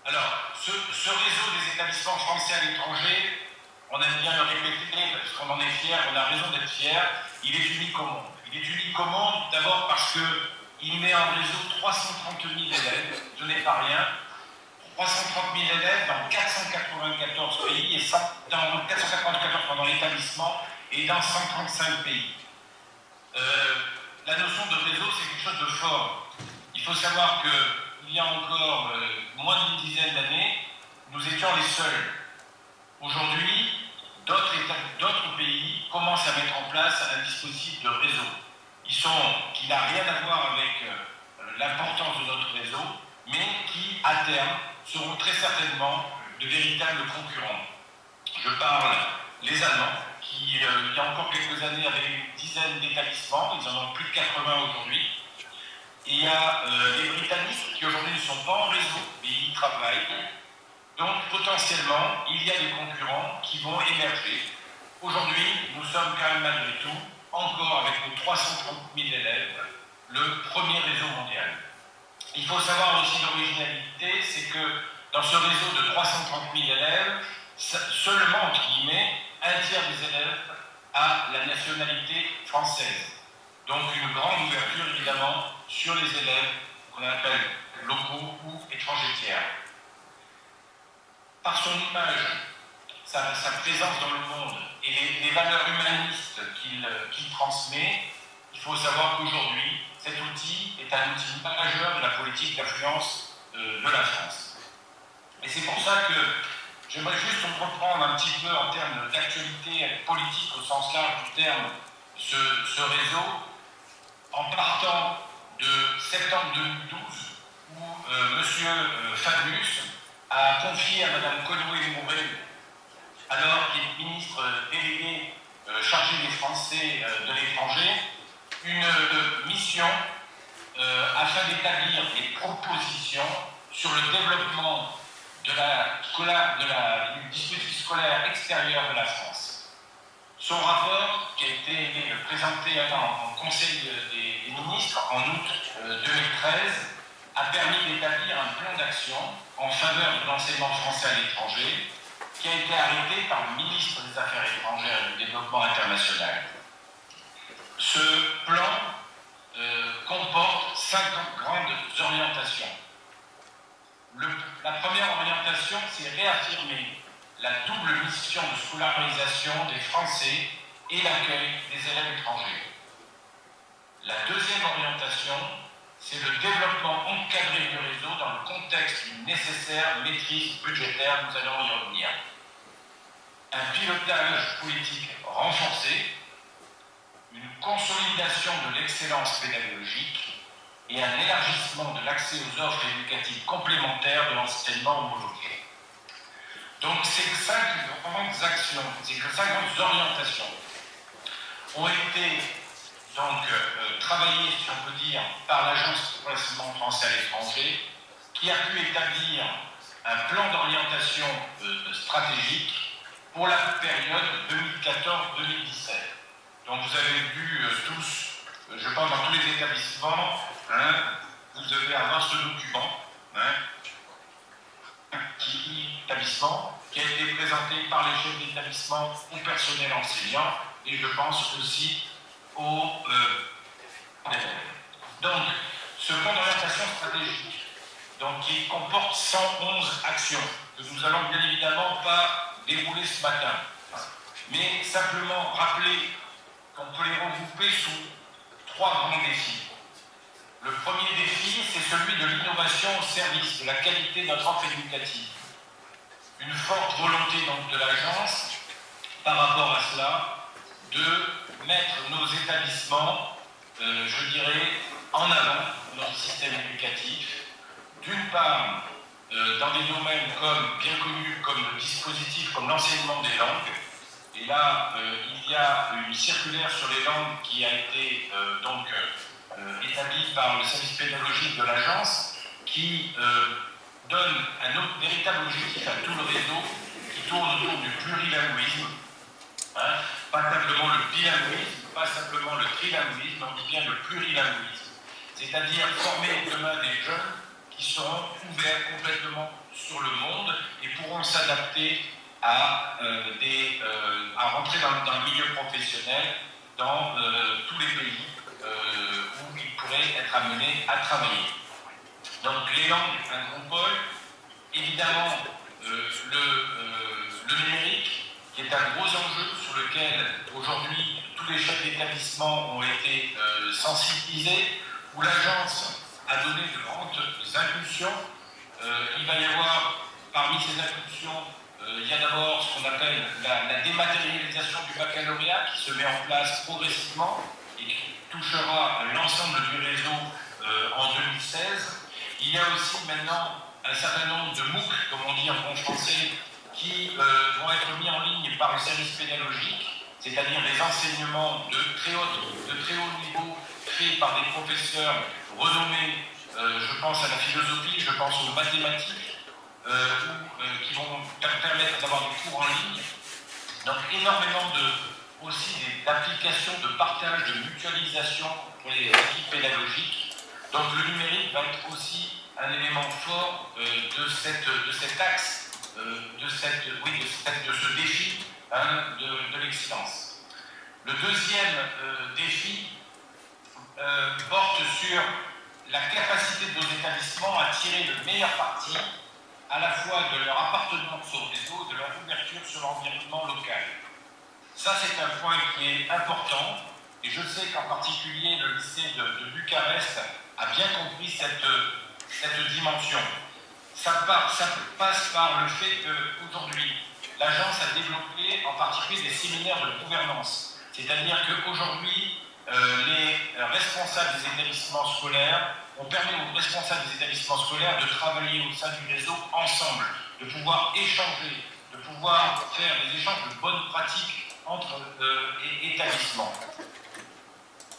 Alors, ce réseau des établissements français à l'étranger, on aime bien le répéter parce qu'on en est fier, on a raison d'être fier, il est unique au monde. Il est unique au monde d'abord parce qu'il met en réseau 330 000 élèves, ce n'est pas rien, 330 000 élèves dans 494 pays, et dans 494 dans l'établissement et dans 135 pays. La notion de réseau, c'est quelque chose de fort. Il faut savoir qu'il y a encore moins d'une dizaine d'années, nous étions les seuls. Aujourd'hui, d'autres pays commencent à mettre en place un dispositif de réseau qui n'a rien à voir avec l'importance de notre réseau, mais qui, à terme, seront très certainement de véritables concurrents. Je parle les Allemands, qui, il y a encore quelques années, avaient une dizaine d'établissements, ils en ont plus de 80 aujourd'hui. Et il y a les Britanniques, qui aujourd'hui ne sont pas en réseau, mais ils y travaillent. Donc, potentiellement, il y a des concurrents qui vont émerger. Aujourd'hui, nous sommes quand même, malgré tout, encore avec nos 330 000 élèves, le premier réseau mondial. Il faut savoir aussi l'originalité, c'est que dans ce réseau de 330 000 élèves, seulement, entre guillemets, un tiers des élèves a la nationalité française. Donc une grande ouverture, évidemment, sur les élèves qu'on appelle locaux ou étrangers tiers. Par son image, sa présence dans le monde et les valeurs humanistes qu'il transmet, il faut savoir qu'aujourd'hui, cet outil est un outil majeur de la politique d'influence de la France. Et c'est pour ça que j'aimerais juste reprendre un petit peu en termes d'actualité politique au sens large du terme ce réseau, en partant de septembre 2012, où M. Fabius a confié à Mme Conway-Mouret, alors qu'il est ministre délégué chargé des Français de l'étranger, une mission afin d'établir des propositions sur le développement du dispositif scolaire extérieur de la France. Son rapport, qui a été présenté en Conseil des ministres en août 2013, a permis d'établir un plan d'action en faveur de l'enseignement français à l'étranger, qui a été arrêté par le ministre des Affaires étrangères et du Développement international. Ce plan comporte 5 grandes orientations. La première orientation, c'est réaffirmer la double mission de scolarisation des Français et l'accueil des élèves étrangers. La deuxième orientation, c'est le développement encadré du réseau dans le contexte d'une nécessaire maîtrise budgétaire, nous allons y revenir. Un pilotage politique renforcé, une consolidation de l'excellence pédagogique et un élargissement de l'accès aux offres éducatives complémentaires de l'enseignement homologué. Donc ces 5 grandes actions, ces 5 grandes orientations ont été donc travaillées, si on peut dire, par l'Agence pour l'enseignement français à l'étranger, qui a pu établir un plan d'orientation stratégique pour la période 2014-2017. Donc vous avez vu tous, je pense dans tous les établissements, vous devez avoir ce document, qui a été présenté par les chefs d'établissement au personnel enseignant et je pense aussi aux élèves. Donc, ce plan d'orientation stratégique, donc, qui comporte 111 actions, que nous allons bien évidemment pas dérouler ce matin, mais simplement rappeler qu'on peut les regrouper sous 3 grands défis. Le premier défi, c'est celui de l'innovation au service de la qualité de notre offre éducative. Une forte volonté donc de l'agence, par rapport à cela, de mettre nos établissements, je dirais, en avant dans notre système éducatif. D'une part, dans des domaines bien connus comme le dispositif, comme l'enseignement des langues. Et là, il y a une circulaire sur les langues qui a été établie par le service pédagogique de l'agence, qui donne un autre véritable objectif à tout le réseau qui tourne autour du plurilinguisme, pas simplement le bilinguisme, pas simplement le trilinguisme, on dit bien le plurilinguisme, c'est-à-dire former demain des jeunes qui seront ouverts complètement sur le monde et pourront s'adapter à rentrer dans le milieu professionnel dans tous les pays où ils pourraient être amenés à travailler. Donc les langues, un gros pôle, évidemment le numérique, qui est un gros enjeu sur lequel aujourd'hui tous les chefs d'établissement ont été sensibilisés, où l'agence a donné de grandes impulsions. Il va y avoir parmi ces impulsions, il y a d'abord ce qu'on appelle la dématérialisation du baccalauréat qui se met en place progressivement et qui touchera l'ensemble du réseau en 2016. Il y a aussi maintenant un certain nombre de MOOC, comme on dit en bon français, qui vont être mis en ligne par le service pédagogique, c'est-à-dire des enseignements de très haut niveau faits par des professeurs renommés, je pense à la philosophie, je pense aux mathématiques, qui vont permettre d'avoir des cours en ligne. Donc énormément aussi d'applications, de partage, de mutualisation pour les équipes pédagogiques. Donc le numérique va être aussi un élément fort de cet axe, de ce défi de l'excellence. Le deuxième défi porte sur la capacité de nos établissements à tirer le meilleur parti à la fois de leur appartenance au réseau, de leur ouverture sur l'environnement local. Ça, c'est un point qui est important, et je sais qu'en particulier le lycée de Bucarest a bien compris cette dimension. Ça passe par le fait qu'aujourd'hui, l'agence a développé en particulier des séminaires de gouvernance. C'est-à-dire qu'aujourd'hui, les responsables des établissements scolaires, on permet aux responsables des établissements scolaires de travailler au sein du réseau ensemble, de pouvoir échanger, de pouvoir faire des échanges de bonnes pratiques entre établissements.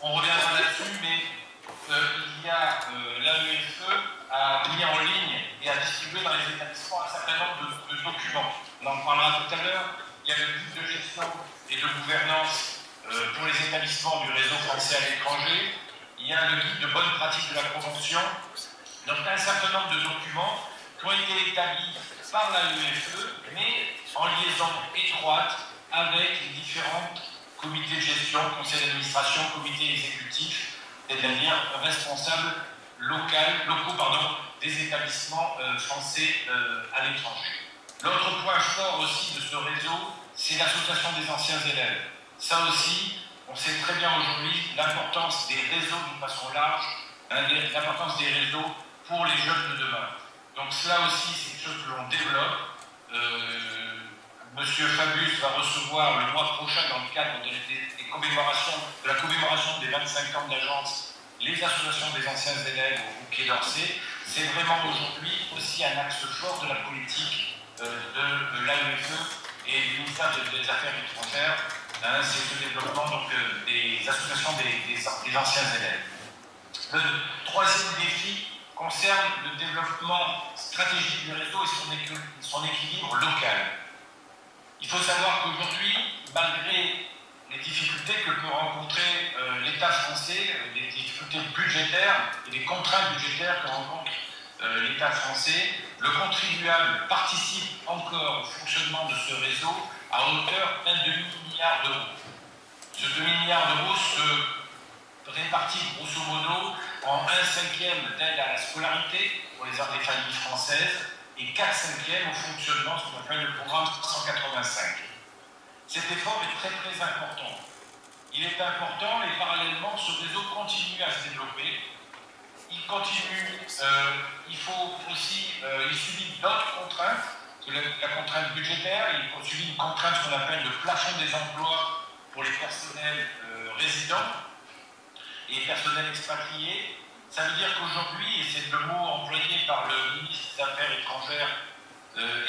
On reviendra là-dessus, mais il y a l'AEFE a mis en ligne et a distribué dans les établissements un certain nombre de documents. On en parlera tout à l'heure. Il y a le guide de gestion et de gouvernance pour les établissements du réseau français à l'étranger. Il y a le guide de bonne pratique de la convention. Donc un certain nombre de documents qui ont été établis par l'AEFE, mais en liaison étroite avec les différents comités de gestion, conseils d'administration, comités exécutifs, c'est-à-dire responsables locaux des établissements français à l'étranger. L'autre point fort aussi de ce réseau, c'est l'association des anciens élèves. Ça aussi, on sait très bien aujourd'hui l'importance des réseaux d'une façon large, l'importance des réseaux pour les jeunes de demain. Donc cela aussi, c'est quelque chose que l'on développe. Monsieur Fabius va recevoir le mois prochain, dans le cadre de la commémoration des 25 ans d'agence, les associations des anciens élèves au Quai d'Orsay. C'est vraiment aujourd'hui aussi un axe fort de la politique de l'AEFE et du ministère des Affaires étrangères. C'est le développement donc, des associations des anciens élèves. Le troisième défi concerne le développement stratégique du réseau et son équilibre local. Il faut savoir qu'aujourd'hui, malgré les difficultés que peut rencontrer l'État français, les difficultés budgétaires et les contraintes budgétaires que rencontre l'État français, le contribuable participe encore au fonctionnement de ce réseau à hauteur d'un demi-milliard d'euros. Ce demi-milliard d'euros se répartit grosso modo en 1/5 d'aide à la scolarité pour les familles françaises et 4/5 au fonctionnement, ce qu'on appelle le programme 185. Cet effort est très très important. Il est important et parallèlement, ce réseau continue à se développer. Il continue, il subit d'autres contraintes, la contrainte budgétaire, il subit une contrainte qu'on appelle le plafond des emplois pour les personnels résidents et personnels expatriés. Ça veut dire qu'aujourd'hui, et c'est le mot employé par le ministre des Affaires étrangères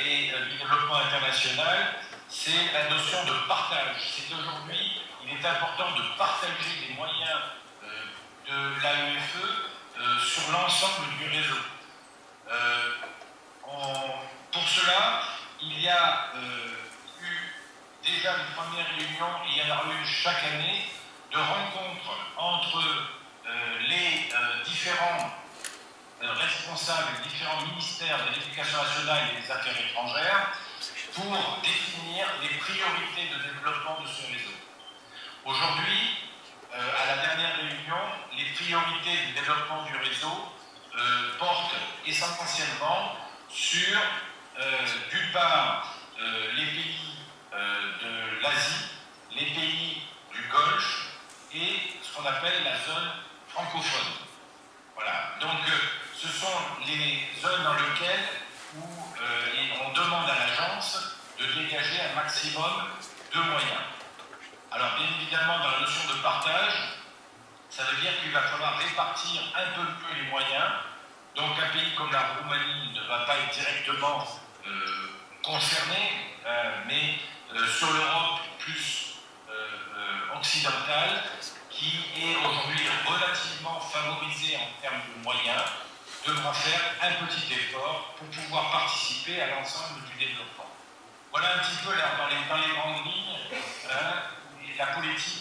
et du Développement international, c'est la notion de partage. C'est qu'aujourd'hui, il est important de partager les moyens de l'AEFE sur l'ensemble du réseau. Pour cela, il y a eu déjà une première réunion, et il y en a eu chaque année, de rencontres entre les différents responsables des différents ministères de l'Éducation nationale et des Affaires étrangères pour définir les priorités de développement de ce réseau. Aujourd'hui, à la dernière réunion, les priorités du développement du réseau portent essentiellement sur, d'une part, les pays de l'Asie, les pays du Golfe et ce qu'on appelle la zone francophone. Voilà. Donc, ce sont les zones dans lesquelles on demande à l'agence de dégager un maximum de moyens. Alors, bien évidemment, dans la notion de partage, ça veut dire qu'il va falloir répartir un peu mieux les moyens. Donc, un pays comme la Roumanie ne va pas être directement concerné, mais sur l'Europe plus occidentale, qui est aujourd'hui relativement favorisée en termes de moyens, devra faire un petit effort pour pouvoir participer à l'ensemble du développement. Voilà un petit peu dans les grandes lignes la politique